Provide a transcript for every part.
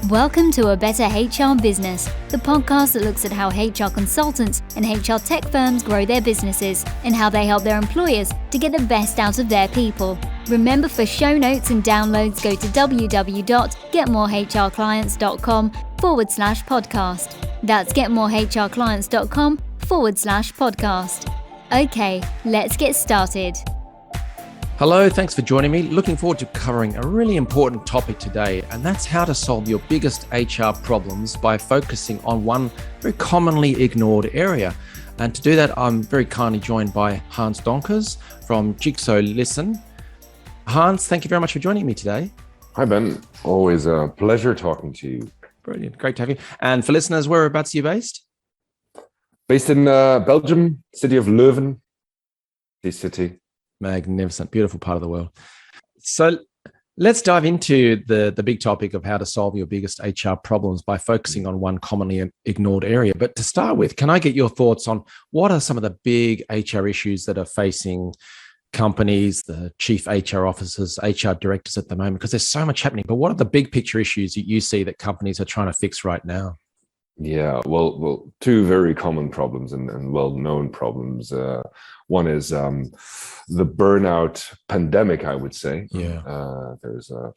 Welcome to A Better HR Business, the podcast that looks at how HR consultants and HR tech firms grow their businesses and how they help their employers to get the best out of their people. Remember, for show notes and downloads, go to www.getmorehrclients.com/podcast. That's getmorehrclients.com/podcast. Okay, let's get started. Hello, thanks for joining me. Looking forward to covering a really important topic today, and that's how to solve your biggest HR problems by focusing on one very commonly ignored area. And to do that, I'm very kindly joined by Hans Donckers from Jigso Listen. Hans, thank you very much for joining me today. Hi, Ben. Always a pleasure talking to you. Brilliant. Great to have you. And for listeners, whereabouts are you based? Based in Belgium, city of Leuven, this city. Magnificent, beautiful part of the world. So let's dive into the big topic of how to solve your biggest HR problems by focusing on one commonly ignored area. But to start with, can I get your thoughts on what are some of the big HR issues that are facing companies, the chief HR officers, HR directors at the moment? Because there's so much happening, but what are the big picture issues that you see that companies are trying to fix right now? Yeah, well, two very common problems and well-known problems. One is the burnout pandemic, I would say. Yeah. There's a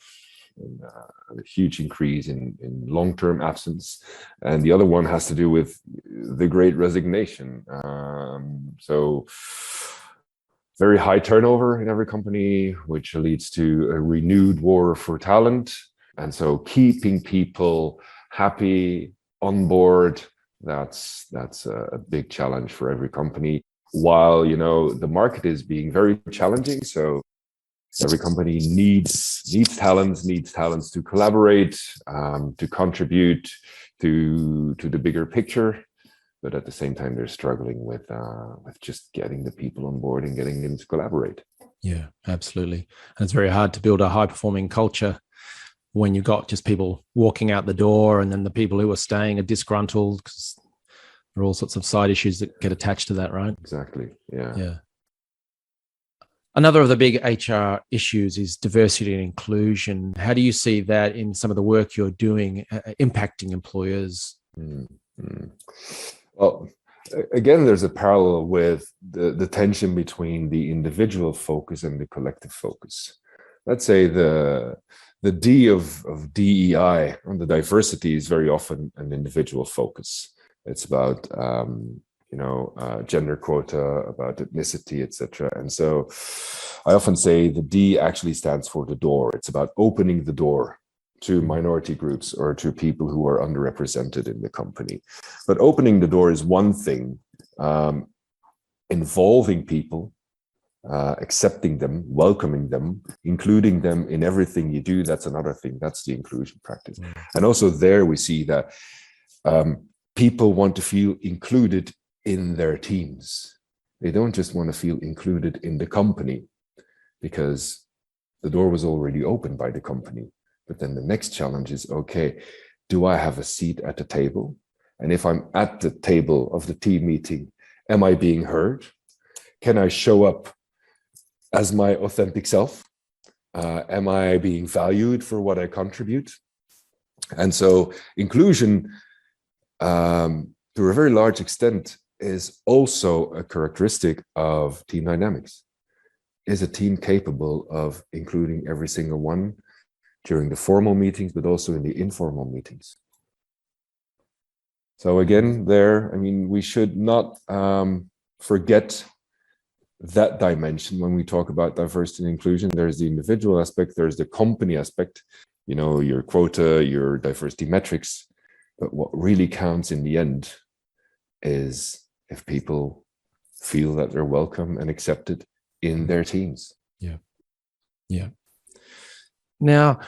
huge increase in long-term absence. And the other one has to do with the Great Resignation. So very high turnover in every company, which leads to a renewed war for talent. And so keeping people happy, on board, that's a big challenge for every company. While the market is being very challenging, so every company needs talents to collaborate, to contribute to the bigger picture. But at the same time, they're struggling with just getting the people on board and getting them to collaborate. Yeah, absolutely. And it's very hard to build a high performing culture when you've got just people walking out the door and then the people who are staying are disgruntled, because there are all sorts of side issues that get attached to that, right? Exactly. Yeah. Yeah. Another of the big HR issues is diversity and inclusion. How do you see that in some of the work you're doing impacting employers? Mm-hmm. Well, again, there's a parallel with the tension between the individual focus and the collective focus. Let's say the D of DEI, or the diversity, is very often an individual focus. It's about gender quota, about ethnicity, etc. And so I often say the D actually stands for the door. It's about opening the door to minority groups or to people who are underrepresented in the company. But opening the door is one thing. Involving people, accepting them, welcoming them, including them in everything you do, that's another thing. That's the inclusion practice. And also there we see that people want to feel included in their teams. They don't just want to feel included in the company, because the door was already opened by the company. But then the next challenge is, okay, do I have a seat at the table? And if I'm at the table of the team meeting, am I being heard? Can I show up as my authentic self? Am I being valued for what I contribute? And so inclusion, to a very large extent, is also a characteristic of team dynamics. Is a team capable of including every single one during the formal meetings, but also in the informal meetings? So again, we should not forget that dimension when we talk about diversity and inclusion. There's the individual aspect, there's the company aspect, your quota, your diversity metrics. But what really counts in the end is if people feel that they're welcome and accepted in their teams. Yeah. Yeah. Now,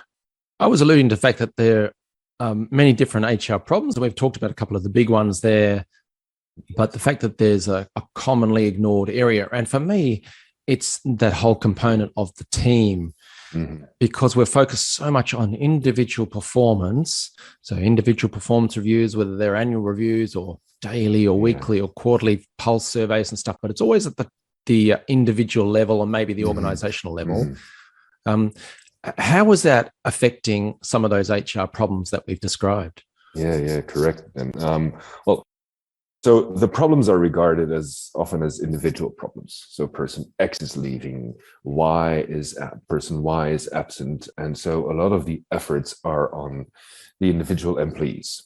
I was alluding to the fact that there are many different HR problems, and we've talked about a couple of the big ones there. But the fact that there's a commonly ignored area, and for me, it's that whole component of the team, because we're focused so much on individual performance. So individual performance reviews, whether they're annual reviews or daily or weekly or quarterly pulse surveys and stuff, but it's always at the individual level or maybe the organizational level. How was that affecting some of those HR problems that we've described? Yeah, correct. And well, so the problems are regarded as often as individual problems. So person X is leaving, person Y is absent, and so a lot of the efforts are on the individual employees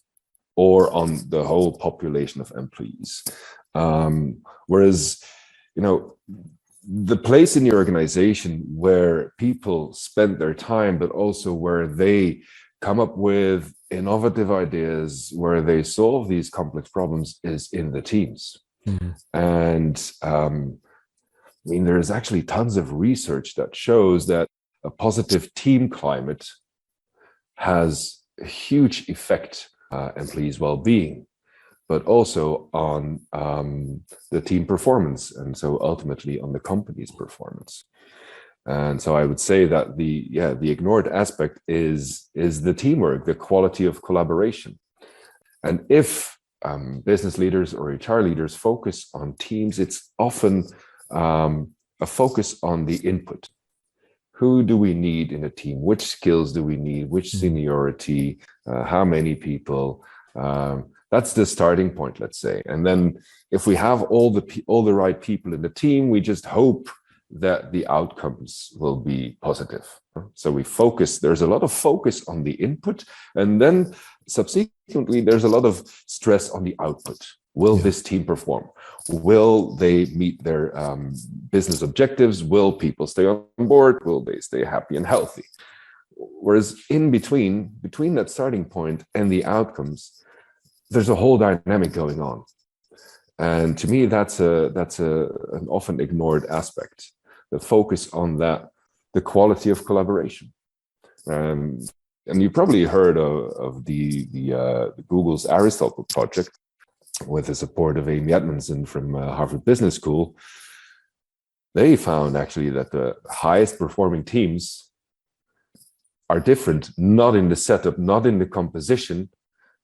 or on the whole population of employees. Whereas, the place in the organization where people spend their time, but also where they come up with innovative ideas, where they solve these complex problems, is in the teams. Mm-hmm. And there's actually tons of research that shows that a positive team climate has a huge effect on employees' well-being, but also on the team performance, and so ultimately on the company's performance. And so I would say that the ignored aspect is the teamwork, the quality of collaboration. And if business leaders or HR leaders focus on teams, it's often a focus on the input. Who do we need in a team? Which skills do we need? Which seniority? How many people? That's the starting point, let's say. And then if we have all the right people in the team, we just hope that the outcomes will be positive. So there's a lot of focus on the input, and then subsequently there's a lot of stress on the output. Will this team perform? Will they meet their business objectives? Will people stay on board? Will they stay happy and healthy? Whereas in between that starting point and the outcomes, there's a whole dynamic going on. And to me, that's an often ignored aspect. The focus on the quality of collaboration. And you probably heard of the Google's Aristotle project with the support of Amy Edmondson from Harvard Business School. They found actually that the highest performing teams are different, not in the setup, not in the composition,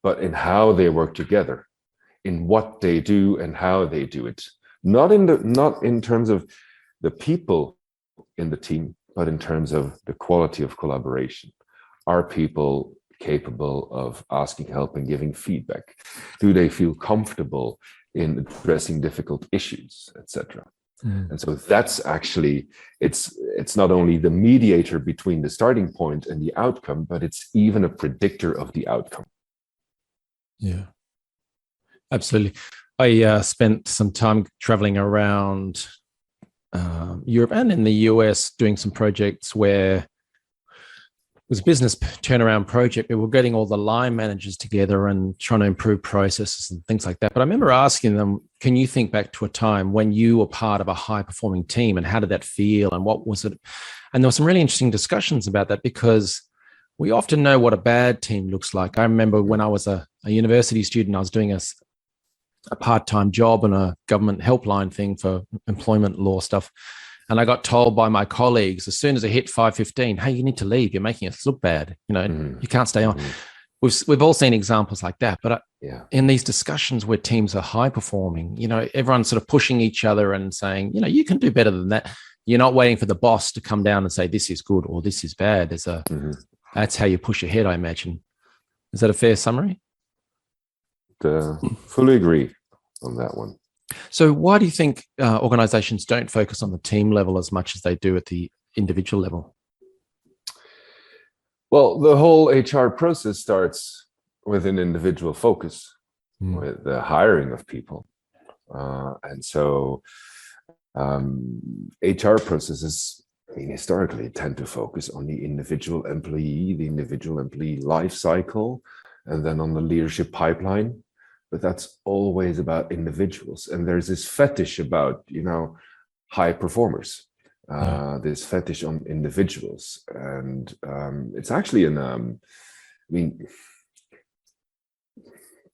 but in how they work together, in what they do and how they do it. Not in terms of the people in the team, but in terms of the quality of collaboration. Are people capable of asking help and giving feedback? Do they feel comfortable in addressing difficult issues, etc.? And so that's actually, it's not only the mediator between the starting point and the outcome, but it's even a predictor of the outcome. Yeah, absolutely. I spent some time traveling around Europe and in the US doing some projects where it was a business turnaround project. We were getting all the line managers together and trying to improve processes and things like that. But I remember asking them, can you think back to a time when you were part of a high performing team, and how did that feel, and what was it? And there were some really interesting discussions about that, because we often know what a bad team looks like. I remember when I was a university student, I was doing a part-time job on a government helpline thing for employment law stuff. And I got told by my colleagues, as soon as I hit 5:15, hey, you need to leave. You're making us look bad. You can't stay on. We've all seen examples like that. But in these discussions where teams are high performing, everyone's sort of pushing each other and saying, you can do better than that. You're not waiting for the boss to come down and say, this is good or this is bad. That's how you push ahead, I imagine. Is that a fair summary? Fully agree on that one. So why do you think organizations don't focus on the team level as much as they do at the individual level? Well, the whole HR process starts with an individual focus, with the hiring of people. And so HR processes, historically tend to focus on the individual employee life cycle, and then on the leadership pipeline. But that's always about individuals. And there's this fetish about, high performers, this fetish on individuals. And it's actually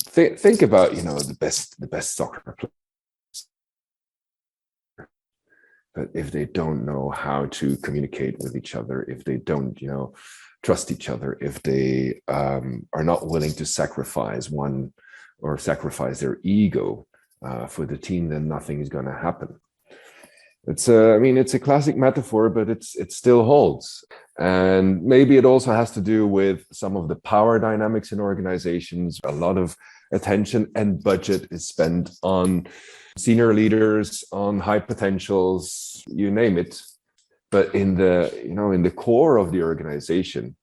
think about, the best soccer players. But if they don't know how to communicate with each other, if they don't, trust each other, if they are not willing to sacrifice their ego for the team, then nothing is going to happen. It's a classic metaphor, but it still holds. And maybe it also has to do with some of the power dynamics in organizations. A lot of attention and budget is spent on senior leaders, on high potentials, you name it. But in the core of the organization,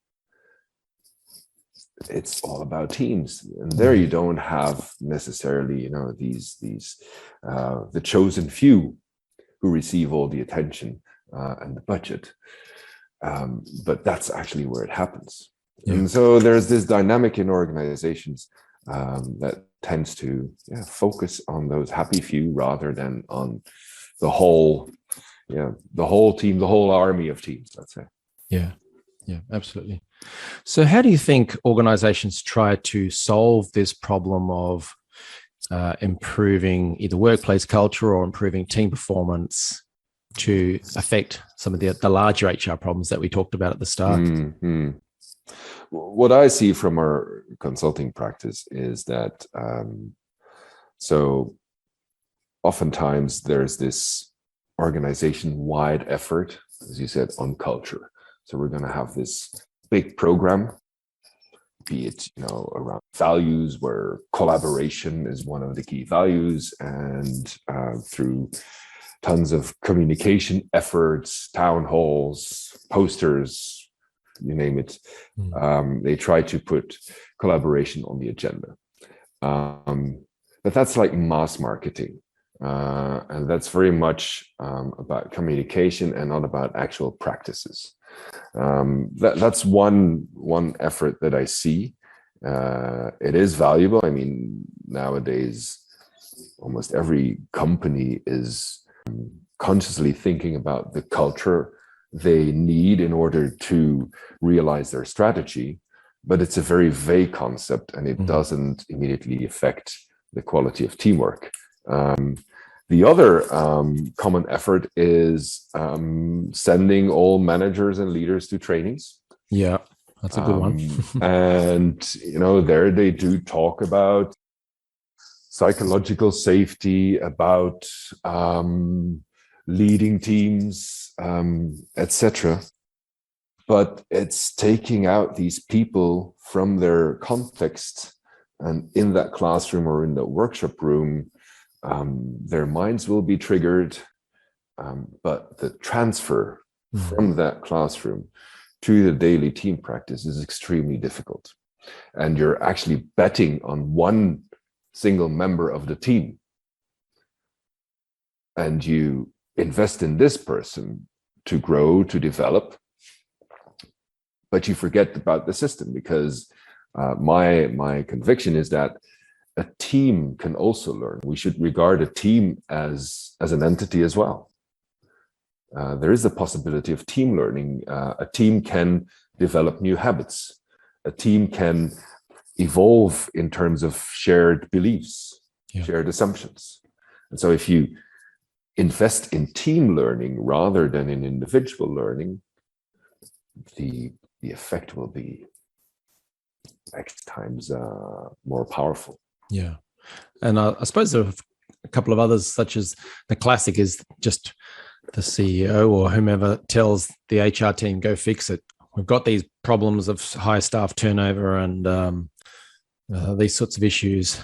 it's all about teams, and there you don't have necessarily these the chosen few who receive all the attention and the budget, but that's actually where it happens. And so there's this dynamic in organizations that tends to focus on those happy few rather than on the whole team, the whole army of teams, let's say. Yeah, absolutely. So how do you think organizations try to solve this problem of improving either workplace culture or improving team performance to affect some of the larger HR problems that we talked about at the start? Mm-hmm. What I see from our consulting practice is that so oftentimes there's this organization-wide effort, as you said, on culture. So we're going to have this big program, be it around values, where collaboration is one of the key values, and through tons of communication efforts, town halls, posters, you name it, they try to put collaboration on the agenda. But that's like mass marketing. And that's very much about communication and not about actual practices. That's one effort that I see. It is valuable. I mean, nowadays, almost every company is consciously thinking about the culture they need in order to realize their strategy, but it's a very vague concept, and it doesn't immediately affect the quality of teamwork. The other common effort is sending all managers and leaders to trainings. Yeah, that's a good one. And, there they do talk about psychological safety, about leading teams, etc. But it's taking out these people from their context, and in that classroom or in the workshop room, their minds will be triggered, but the transfer from that classroom to the daily team practice is extremely difficult. And you're actually betting on one single member of the team. And you invest in this person to grow, to develop, but you forget about the system, because my conviction is that a team can also learn. We should regard a team as an entity as well. There is a possibility of team learning. A team can develop new habits. A team can evolve in terms of shared beliefs, shared assumptions. And so if you invest in team learning rather than in individual learning, the effect will be X times more powerful. Yeah. And I suppose there are a couple of others, such as the classic is just the CEO or whomever tells the HR team, go fix it. We've got these problems of high staff turnover and these sorts of issues,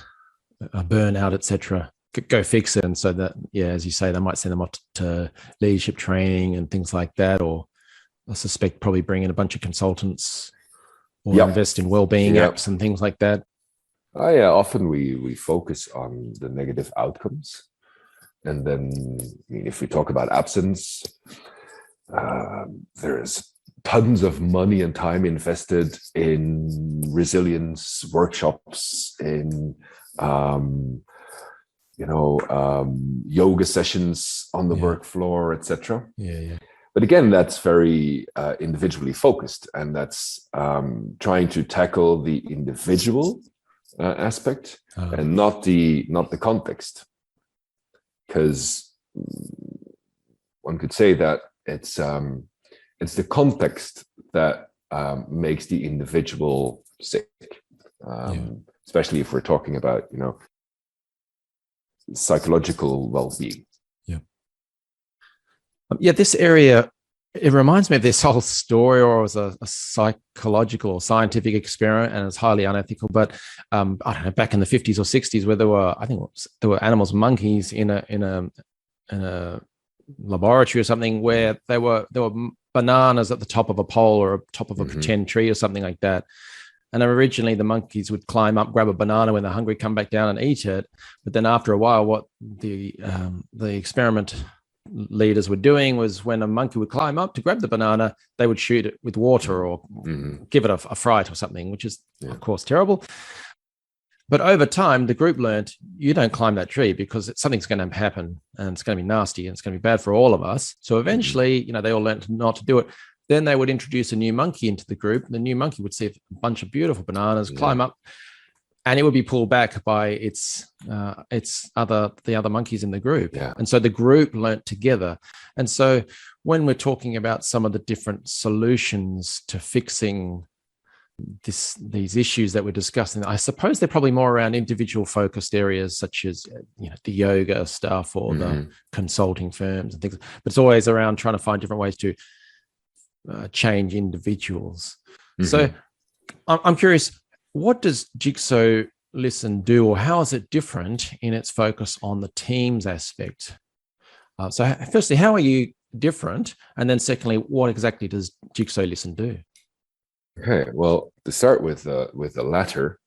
burnout, etc. Go fix it. And so that, as you say, they might send them off to leadership training and things like that. Or I suspect probably bring in a bunch of consultants or invest in well-being apps and things like that. Often we focus on the negative outcomes. And then, if we talk about absence, there's tons of money and time invested in resilience workshops, in yoga sessions on the work floor, etc. But again, that's very individually focused, and that's trying to tackle the individual aspect and not the context, because one could say that it's the context that makes the individual sick, especially if we're talking about psychological well-being. Yeah, this area, it reminds me of this whole story, or it was a psychological or scientific experiment, and it's highly unethical. But I don't know, back in the 50s or 60s, where there were animals, monkeys in a laboratory or something, where there were bananas at the top of a pole or top of a pretend tree or something like that. And originally the monkeys would climb up, grab a banana when they're hungry, come back down and eat it. But then after a while, what the experiment leaders were doing was, when a monkey would climb up to grab the banana, they would shoot it with water or give it a fright or something, which is, of course, terrible. But over time, the group learned, you don't climb that tree because something's going to happen and it's going to be nasty and it's going to be bad for all of us. So eventually, they all learned not to do it. Then they would introduce a new monkey into the group. The new monkey would see a bunch of beautiful bananas, climb up, and it would be pulled back by the other monkeys in the group. Yeah. And so the group learnt together. And so when we're talking about some of the different solutions to fixing these issues that we're discussing, I suppose they're probably more around individual focused areas, such as the yoga stuff or the consulting firms and things. But it's always around trying to find different ways to change individuals. So I'm curious, what does Jigso Listen do, or how is it different in its focus on the teams aspect? So firstly, how are you different? And then secondly, what exactly does Jigso Listen do? Okay, well, to start with the latter,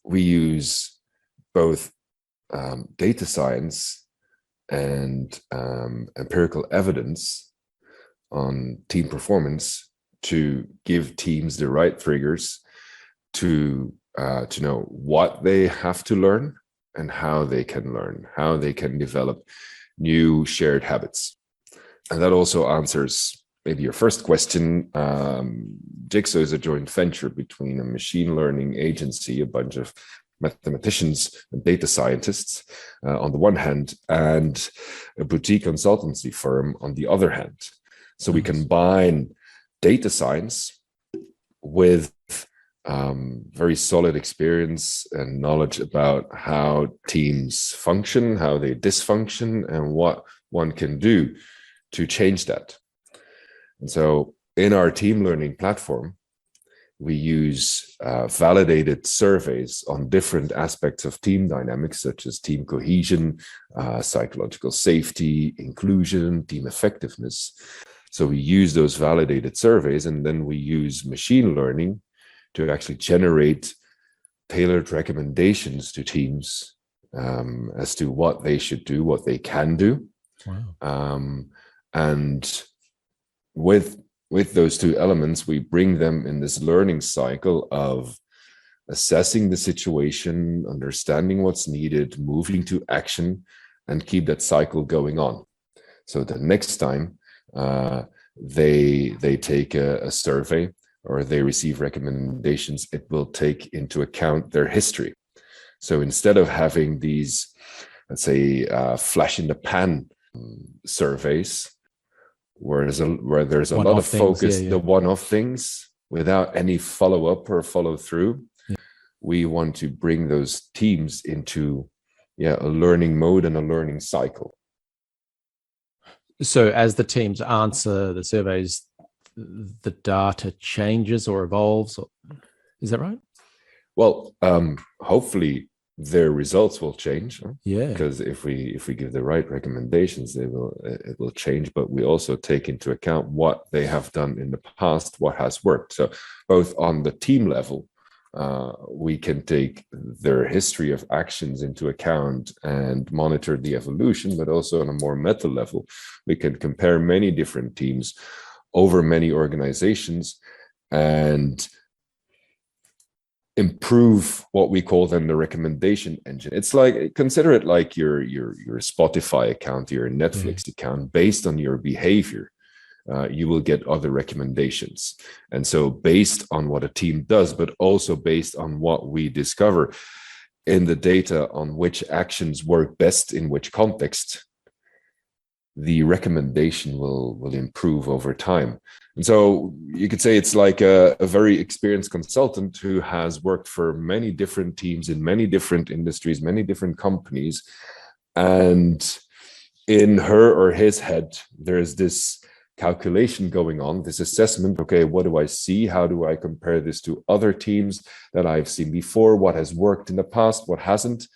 we use both data science and empirical evidence on team performance to give teams the right triggers to know what they have to learn and how they can learn, how they can develop new shared habits. And that also answers maybe your first question. Jigso is a joint venture between a machine learning agency, a bunch of mathematicians and data scientists on the one hand, and a boutique consultancy firm on the other hand. So we combine data science with very solid experience and knowledge about how teams function, how they dysfunction, and what one can do to change that. And so in our team learning platform, we use validated surveys on different aspects of team dynamics, such as team cohesion, psychological safety, inclusion, team effectiveness. So we use those validated surveys, and then we use machine learning to actually generate tailored recommendations to teams as to what they should do, what they can do. Wow. And with those two elements, we bring them in this learning cycle of assessing the situation, understanding what's needed, moving to action, and keep that cycle going on. So the next time they take a survey or they receive recommendations, it will take into account their history. So instead of having these, let's say, flash in the pan surveys, where there's a lot of focus, the one-off things without any follow-up or follow-through, we want to bring those teams into a learning mode and a learning cycle. So as the teams answer the surveys, the data changes or evolves. Is that right? Well, hopefully their results will change. Yeah. Because if we give the right recommendations, it will change. But we also take into account what they have done in the past, what has worked. So both on the team level, we can take their history of actions into account and monitor the evolution, but also on a more meta level, we can compare many different teams over many organizations and improve what we call then the recommendation engine. It's like, consider it like your Spotify account, your Netflix account. Based on your behavior, you will get other recommendations. And so based on what a team does, but also based on what we discover in the data on which actions work best in which context, the recommendation will improve over time. And so you could say it's like a very experienced consultant who has worked for many different teams in many different industries, many different companies, and in her or his head, there's this calculation going on, this assessment. Okay, what do I see? How do I compare this to other teams that I've seen before? What has worked in the past? What hasn't?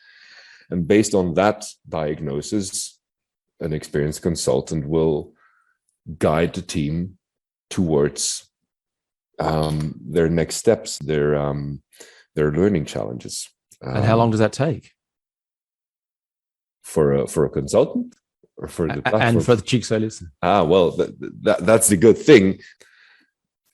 And based on that diagnosis, an experienced consultant will guide the team towards their next steps, their learning challenges. And how long does that take? For a consultant, or for the platform? And for the Jigso Listen? Well, that's the good thing.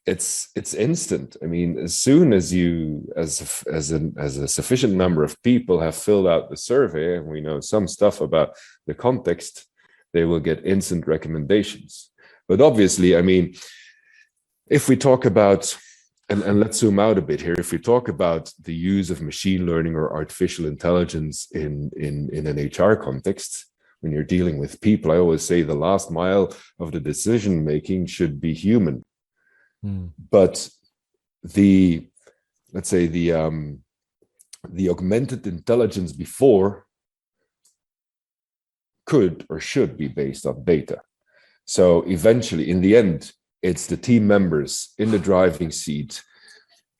It's instant. I mean, as soon as you, as a sufficient number of people have filled out the survey, and we know some stuff about the context, they will get instant recommendations. But obviously, I mean, if we talk about, and let's zoom out a bit here, if we talk about the use of machine learning or artificial intelligence in an HR context, when you're dealing with people, I always say the last mile of the decision making should be human. But let's say the augmented intelligence before could or should be based on data. So eventually, in the end, it's the team members in the driving seat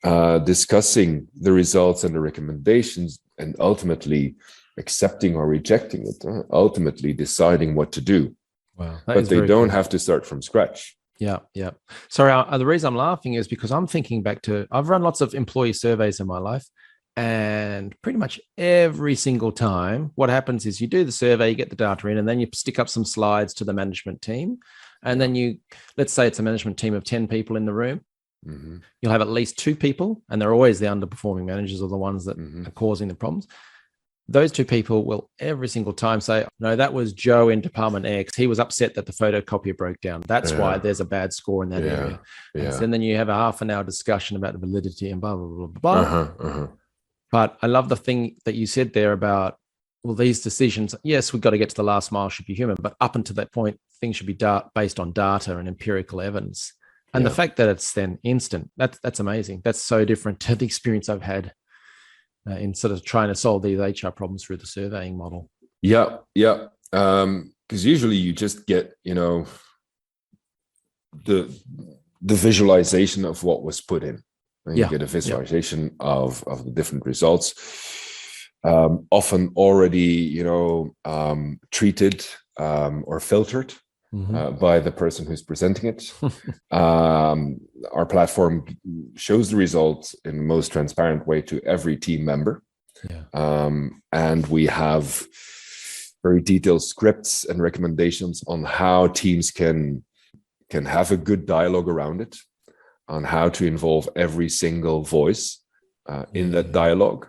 discussing the results and the recommendations, and ultimately accepting or rejecting it, ultimately deciding what to do. Wow, but they don't have to start from scratch. Yeah. Sorry, the reason I'm laughing is because I'm thinking back to, I've run lots of employee surveys in my life, and pretty much every single time, what happens is you do the survey, you get the data in, and then you stick up some slides to the management team. And then let's say it's a management team of 10 people in the room. Mm-hmm. You'll have at least 2 people, and they're always the underperforming managers or the ones that are causing the problems. Those 2 people will every single time say, no, that was Joe in department X. He was upset that the photocopier broke down. That's why there's a bad score in that area. And then you have a half an hour discussion about the validity and blah, blah, blah, blah. But I love the thing that you said there about, well, these decisions, yes, we've got to get to the last mile, should be human, but up until that point, things should be based on data and empirical evidence. And the fact that it's then instant, that's amazing. That's so different to the experience I've had in sort of trying to solve these HR problems through the surveying model. Yeah. Because usually you just get, the visualization of what was put in. And you get a visualization of the different results, often already, treated or filtered by the person who's presenting it. Our platform shows the results in the most transparent way to every team member. And we have very detailed scripts and recommendations on how teams can have a good dialogue around it, on how to involve every single voice in that dialogue,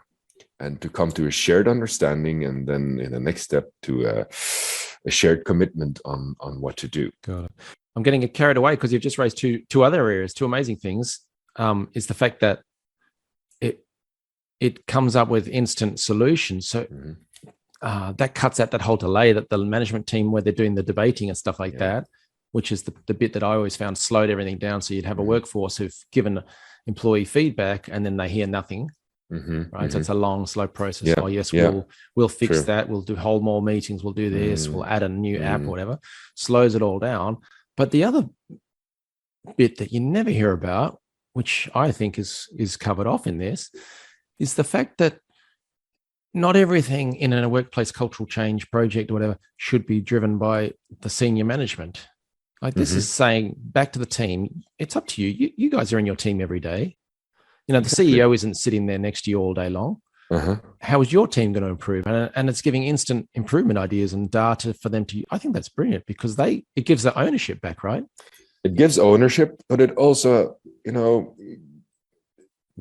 and to come to a shared understanding, and then in the next step to a shared commitment on what to do. Got it. I'm getting carried away because you've just raised two other areas, 2 amazing things. Is the fact that it comes up with instant solutions. So that cuts out that whole delay that the management team, where they're doing the debating and stuff like that, which is the bit that I always found slowed everything down. So you'd have a workforce who've given employee feedback and then they hear nothing. Right. So it's a long, slow process. Oh, yes, we'll fix that. We'll hold more meetings. We'll do this. We'll add a new app or whatever. Slows it all down. But the other bit that you never hear about, which I think is covered off in this, is the fact that not everything in a workplace cultural change project or whatever should be driven by the senior management. Like this is saying back to the team, it's up to you. You guys are in your team every day. The CEO isn't sitting there next to you all day long. How is your team going to improve? And it's giving instant improvement ideas and data for them to. I think that's brilliant because it gives the ownership back, right? It gives ownership, but it also,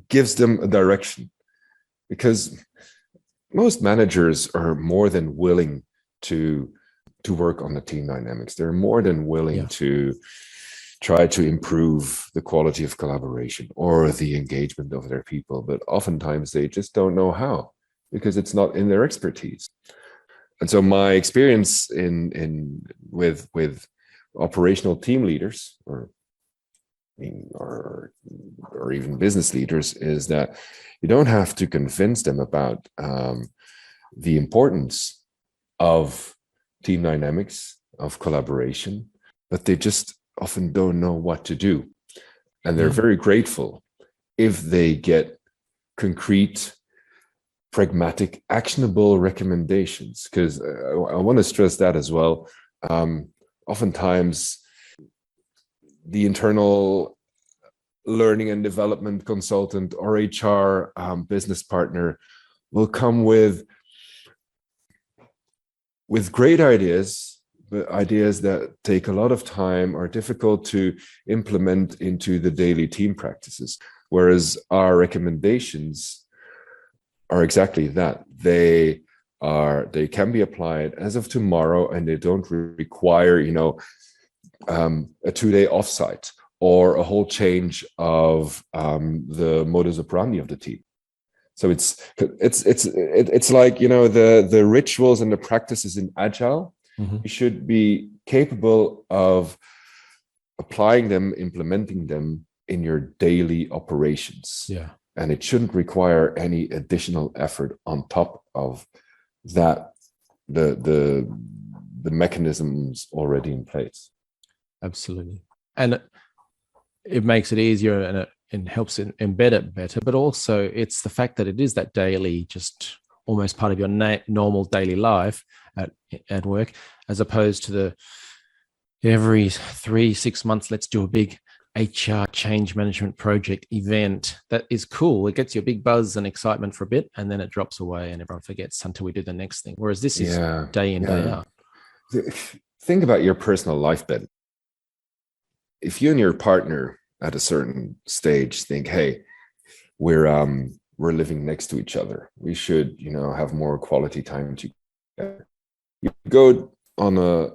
gives them a direction, because most managers are more than willing to work on the team dynamics. They're more than willing to try to improve the quality of collaboration or the engagement of their people, but oftentimes they just don't know how, because it's not in their expertise. And so my experience with operational team leaders or even business leaders is that you don't have to convince them about the importance of team dynamics, of collaboration, but they just often don't know what to do. And they're very grateful if they get concrete, pragmatic, actionable recommendations. Because I want to stress that as well. Oftentimes, the internal learning and development consultant or HR business partner will come with great ideas, but ideas that take a lot of time, are difficult to implement into the daily team practices. Whereas our recommendations are exactly that. They can be applied as of tomorrow, and they don't require, a 2-day offsite or a whole change of the modus operandi of the team. So it's like, the rituals and the practices in Agile. You should be capable of applying them, implementing them in your daily operations. Yeah. And it shouldn't require any additional effort on top of that, the mechanisms already in place. Absolutely. And it makes it easier, and it helps embed it better, but also it's the fact that it is that daily, just almost part of your normal daily life at work, as opposed to the every 3-6 months, let's do a big HR change management project event. That is cool. It gets you a big buzz and excitement for a bit, and then it drops away and everyone forgets until we do the next thing. Whereas this is day in, day out. Think about your personal life then. If you and your partner at a certain stage think, hey, we're living next to each other, we should, have more quality time together. You go on a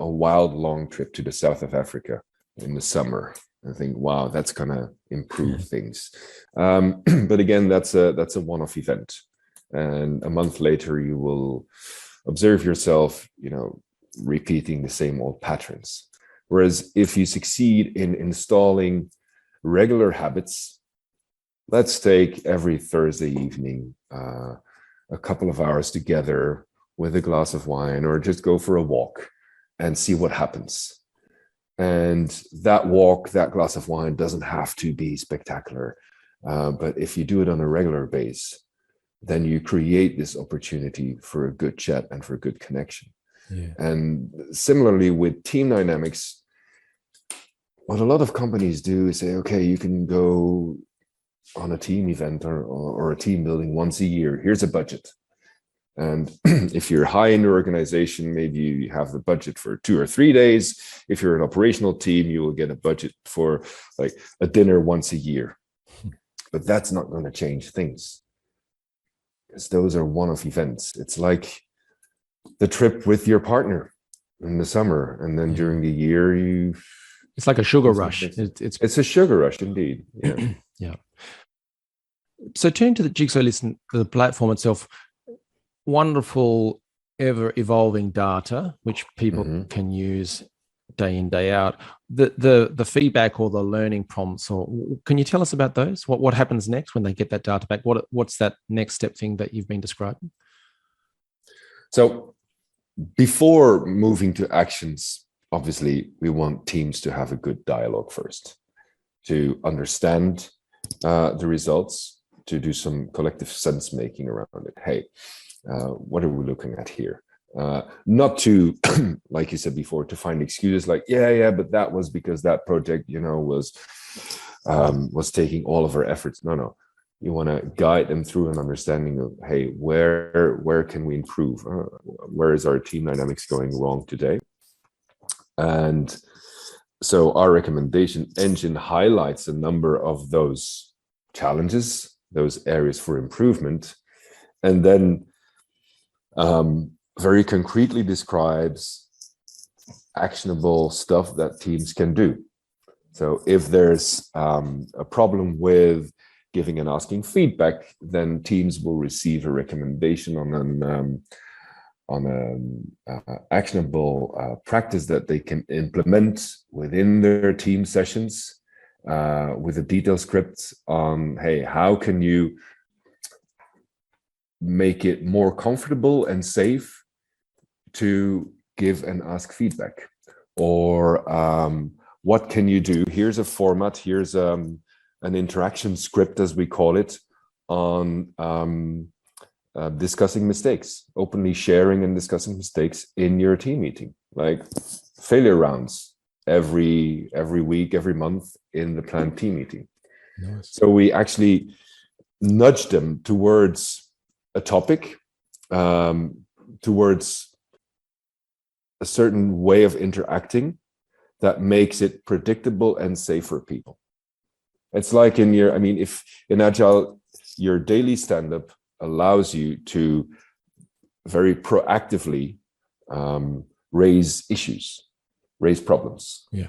wild long trip to the south of Africa in the summer and think, wow, that's gonna improve things. But again, that's a one-off event, and a month later you will observe yourself, repeating the same old patterns. Whereas if you succeed in installing regular habits, let's take every Thursday evening a couple of hours together with a glass of wine, or just go for a walk and see what happens. And that walk, that glass of wine doesn't have to be spectacular. But if you do it on a regular basis, then you create this opportunity for a good chat and for a good connection. Yeah. And similarly with team dynamics, what a lot of companies do is say, okay, you can go on a team event or a team building once a year. Here's a budget. And if you're high in the organization, maybe you have the budget for 2 or 3 days. If you're an operational team, you will get a budget for like a dinner once a year. But that's not going to change things, because those are one-off events. It's like the trip with your partner in the summer, and then during the year it's like a sugar rush. It's a sugar rush indeed. Yeah. Yeah. So turning to the Jigso Listen, the platform itself, wonderful, ever evolving data which people can use day in, day out. The feedback or the learning prompts, or can you tell us about those? What happens next when they get that data back? What's that next step thing that you've been describing? So before moving to actions, obviously we want teams to have a good dialogue first, to understand the results, to do some collective sense making around it. Hey, what are we looking at here? Not to, like you said before, to find excuses like, but that was because that project, was taking all of our efforts. No. You want to guide them through an understanding of, hey, where can we improve? Where is our team dynamics going wrong today? And so our recommendation engine highlights a number of those challenges, those areas for improvement, and then very concretely describes actionable stuff that teams can do. So if there's a problem with giving and asking feedback, then teams will receive a recommendation on an actionable practice that they can implement within their team sessions, with a detailed script on, hey, how can you make it more comfortable and safe to give and ask feedback? Or what can you do? Here's a format, here's an interaction script, as we call it, on discussing mistakes, openly sharing and discussing mistakes in your team meeting, like failure rounds every week, every month in the planned team meeting. Nice. So we actually nudge them towards a topic, towards a certain way of interacting that makes it predictable and safe for people. It's like if in Agile, your daily stand-up allows you to very proactively raise issues, raise problems. Yeah.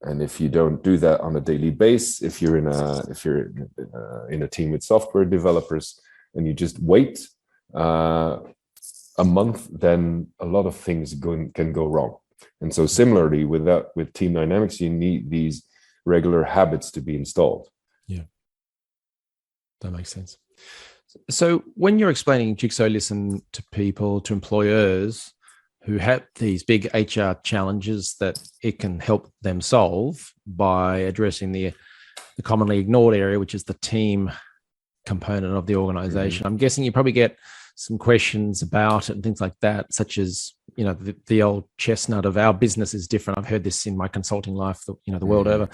And if you don't do that on a daily basis, if you're in a team with software developers and you just wait a month, then a lot of things can go wrong. And so similarly with team dynamics, you need these regular habits to be installed. Yeah, that makes sense. So when you're explaining Jigso Listen to people, to employers who have these big HR challenges that it can help them solve by addressing the commonly ignored area, which is the team component of the organization, I'm guessing you probably get some questions about it and things like that, such as, the old chestnut of our business is different. I've heard this in my consulting life, the world over.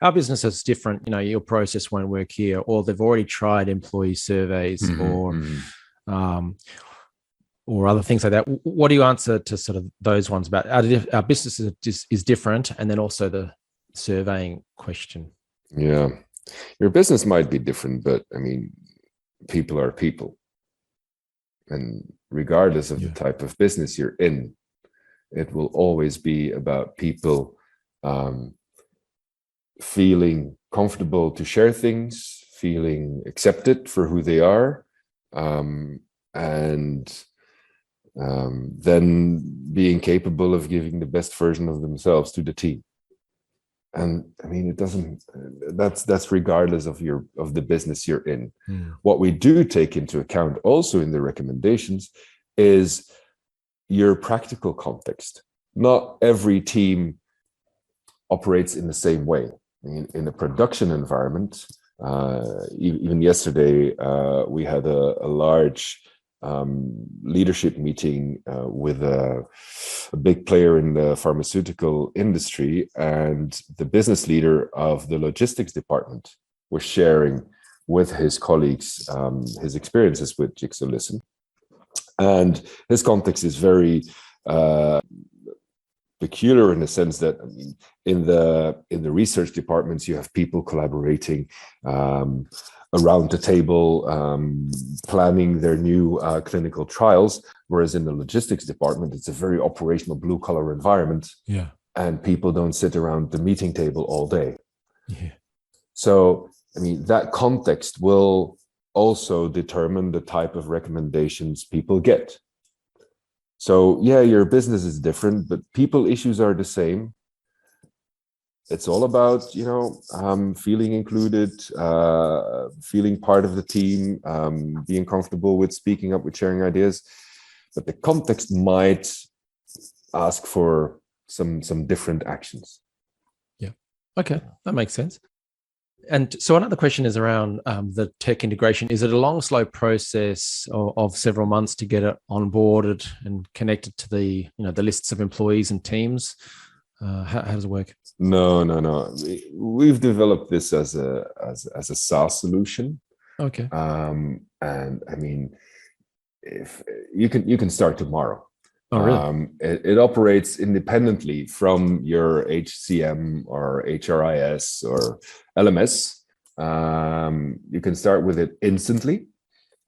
Our business is different. Your process won't work here, or they've already tried employee surveys or other things like that. What do you answer to sort of those ones about our business is different, and then also the surveying question? Yeah, your business might be different, but people are people. And regardless of the type of business you're in, it will always be about people feeling comfortable to share things, feeling accepted for who they are, and then being capable of giving the best version of themselves to the team. And it doesn't, that's regardless of the business you're in. What we do take into account also in the recommendations is your practical context. Not every team operates in the same way. In a production environment, even yesterday, we had a large leadership meeting with a big player in the pharmaceutical industry, and the business leader of the logistics department was sharing with his colleagues his experiences with Jigso Listen. And his context is very peculiar in the sense that in the research departments, you have people collaborating around the table, planning their new clinical trials, whereas in the logistics department, it's a very operational blue-collar environment. Yeah. And people don't sit around the meeting table all day. Yeah. So, that context will also determine the type of recommendations people get. So, yeah, your business is different, but people issues are the same. It's all about, feeling included, feeling part of the team, being comfortable with speaking up, with sharing ideas. But the context might ask for some different actions. Yeah. Okay, that makes sense. And so another question is around the tech integration. Is it a long, slow process of several months to get it onboarded and connected to the lists of employees and teams? How does it work? No. We've developed this as a SaaS solution. Okay. And if you can start tomorrow. Oh, really? It operates independently from your HCM or HRIS or LMS. You can start with it instantly.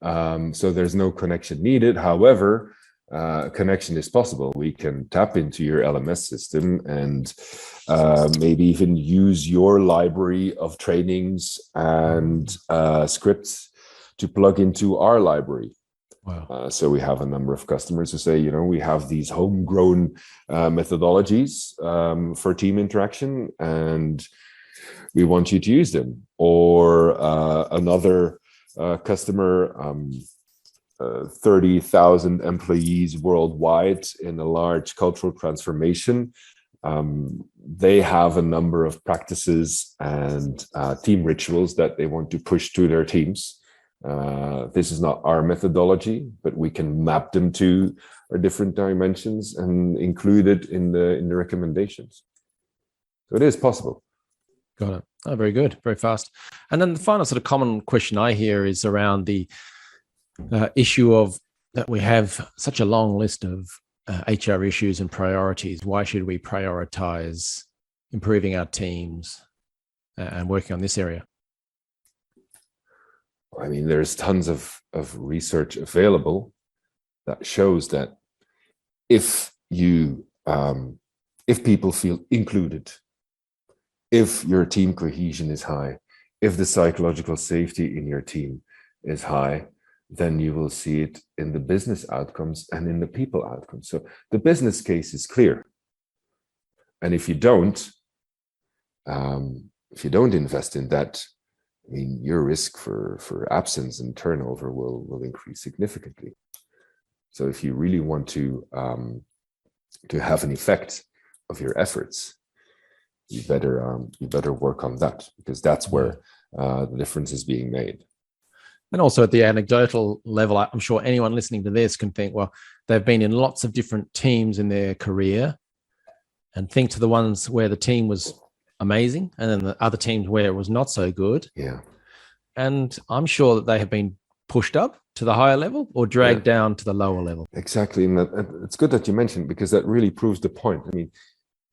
So there's no connection needed. However, connection is possible. We can tap into your LMS system and maybe even use your library of trainings and scripts to plug into our library. Wow. So we have a number of customers who say, we have these homegrown methodologies for team interaction, and we want you to use them. Or another customer 30,000 employees worldwide in a large cultural transformation. They have a number of practices and team rituals that they want to push to their teams. This is not our methodology, but we can map them to our different dimensions and include it in the recommendations. So it is possible. Got it. Oh, very good. Very fast. And then the final sort of common question I hear is around the issue of that we have such a long list of HR issues and priorities. Why should we prioritize improving our teams and working on this area? I mean, there's tons of research available that shows that if people feel included, if your team cohesion is high, if the psychological safety in your team is high, then you will see it in the business outcomes and in the people outcomes. So the business case is clear. And if you don't invest in that, I mean, your risk for absence and turnover will increase significantly. So if you really want to have an effect of your efforts, you better work on that, because that's where the difference is being made. And also at the anecdotal level, I'm sure anyone listening to this can think, well, they've been in lots of different teams in their career, and think to the ones where the team was amazing and then the other teams where it was not so good. Yeah. And I'm sure that they have been pushed up to the higher level or dragged down to the lower level. Exactly. And it's good that you mentioned, because that really proves the point. I mean,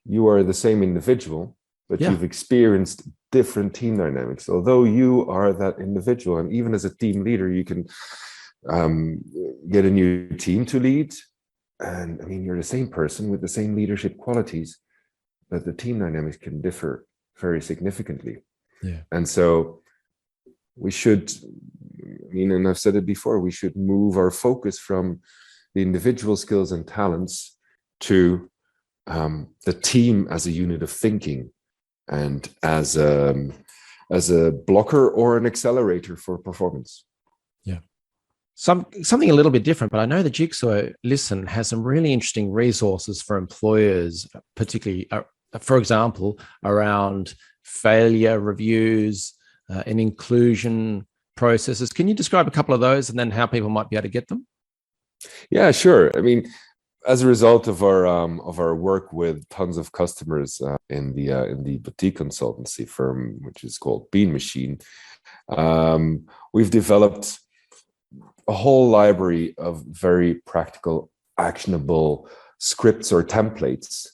you are the same individual, but you've experienced different team dynamics. Although you are that individual, and even as a team leader, you can get a new team to lead. And I mean, you're the same person with the same leadership qualities, but the team dynamics can differ very significantly. Yeah. And so we should, I mean, and I've said it before, we should move our focus from the individual skills and talents to the team as a unit of thinking, and as a blocker or an accelerator for performance. Yeah. Something a little bit different, but I know the Jigso Listen has some really interesting resources for employers, particularly, for example, around failure reviews and inclusion processes. Can you describe a couple of those and then how people might be able to get them? Yeah, sure. I mean, as a result of our work with tons of customers in the boutique consultancy firm, which is called Bean Machine, we've developed a whole library of very practical, actionable scripts or templates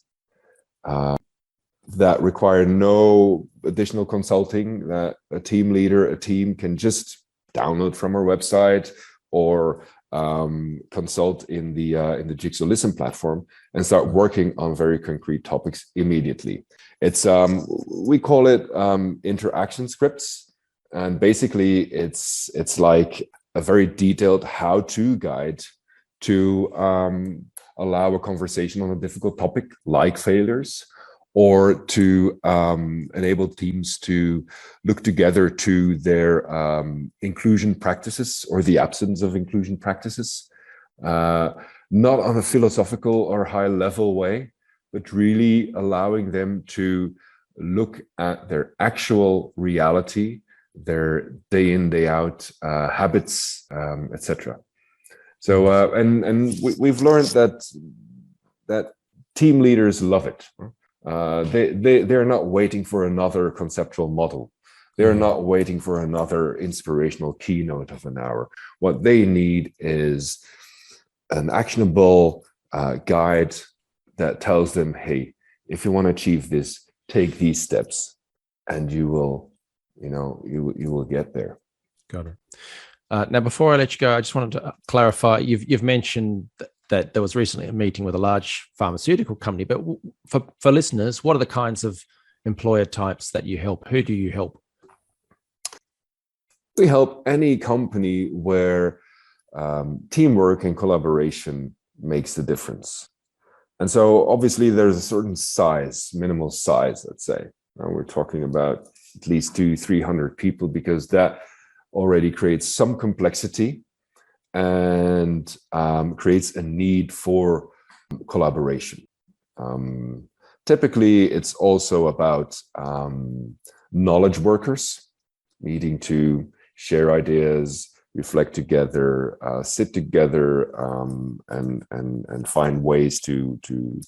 that require no additional consulting, that a team leader, a team can just download from our website or consult in the Jigso Listen platform and start working on very concrete topics immediately. It's we call it interaction scripts, and basically it's like a very detailed how-to guide to allow a conversation on a difficult topic like failures, or to enable teams to look together to their inclusion practices or the absence of inclusion practices, not on a philosophical or high level way, but really allowing them to look at their actual reality, their day in, day out habits, etc. So, and we've learned that team leaders love it. They're not waiting for another conceptual model. They're not waiting for another inspirational keynote of an hour. What they need is an actionable guide that tells them, hey, if you want to achieve this, take these steps, and you will get there. Got it. Now, before I let you go, I just wanted to clarify. You've mentioned that there was recently a meeting with a large pharmaceutical company, but for listeners, what are the kinds of employer types that you help? Who do you help? We help any company where teamwork and collaboration makes the difference. And so obviously there's a certain size, minimal size, let's say. We're talking about at least 200-300 people, because that already creates some complexity. and creates a need for collaboration. Typically, it's also about knowledge workers needing to share ideas, reflect together, sit together, and find ways to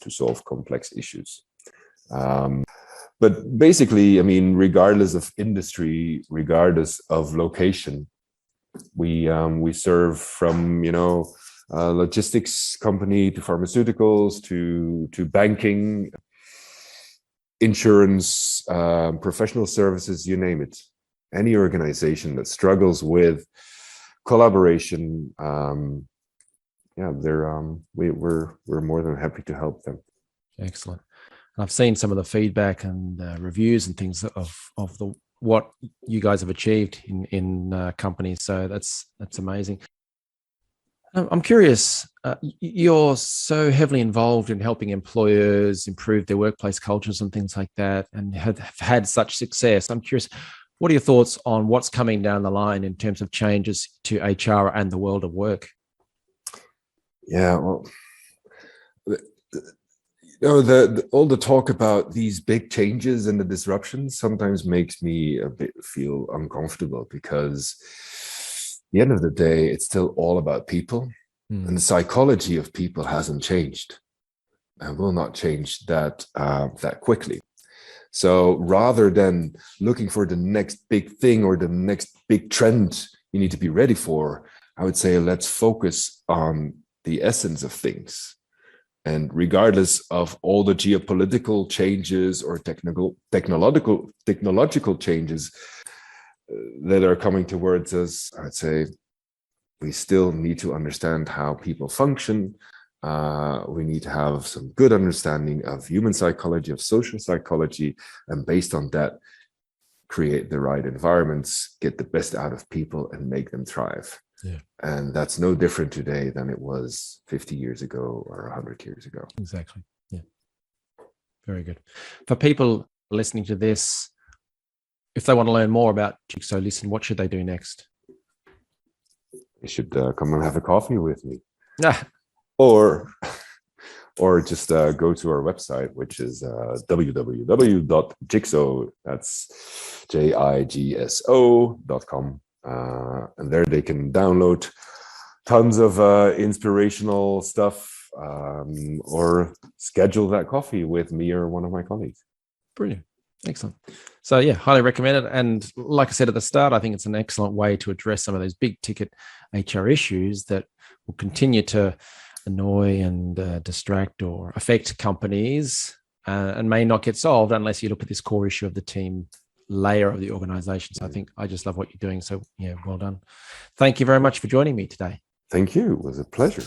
solve complex issues. But basically, I mean, regardless of industry, regardless of location, we serve from, you know, logistics company to pharmaceuticals to banking, insurance, professional services, you name it. Any organization that struggles with collaboration, we're more than happy to help them. Excellent. I've seen some of the feedback and reviews and things of what you guys have achieved in companies. So that's amazing. I'm curious, you're so heavily involved in helping employers improve their workplace cultures and things like that, and have had such success. I'm curious, what are your thoughts on what's coming down the line in terms of changes to HR and the world of work? Yeah, well, all the talk about these big changes and the disruptions sometimes makes me a bit feel uncomfortable, because at the end of the day, it's still all about people, and the psychology of people hasn't changed and will not change that quickly. So rather than looking for the next big thing or the next big trend you need to be ready for, I would say let's focus on the essence of things. And regardless of all the geopolitical changes or technological changes that are coming towards us, I'd say we still need to understand how people function. We need to have some good understanding of human psychology, of social psychology, and based on that, create the right environments, get the best out of people, and make them thrive. Yeah. And that's no different today than it was 50 years ago or 100 years ago. Exactly. Yeah. Very good. For people listening to this, if they want to learn more about Jigso Listen, what should they do next? They should come and have a coffee with me. Ah. Or just go to our website, which is www.jigso, that's JIGSO.com. And there they can download tons of inspirational stuff, or schedule that coffee with me or one of my colleagues. Brilliant. Excellent. So yeah, highly recommend it. And like I said at the start, I think it's an excellent way to address some of those big ticket HR issues that will continue to annoy and distract or affect companies, and may not get solved unless you look at this core issue of the team layer of the organization. So I just love what you're doing. So yeah, well done. Thank you very much for joining me today. Thank you. It was a pleasure.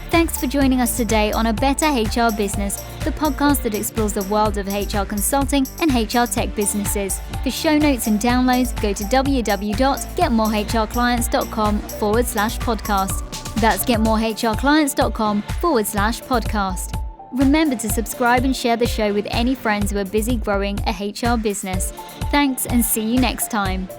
Thanks for joining us today on A Better HR Business, the podcast that explores the world of HR consulting and HR tech businesses. For show notes and downloads, go to www.getmorehrclients.com/podcast. That's getmorehrclients.com/podcast. Remember to subscribe and share the show with any friends who are busy growing a HR business. Thanks, and see you next time.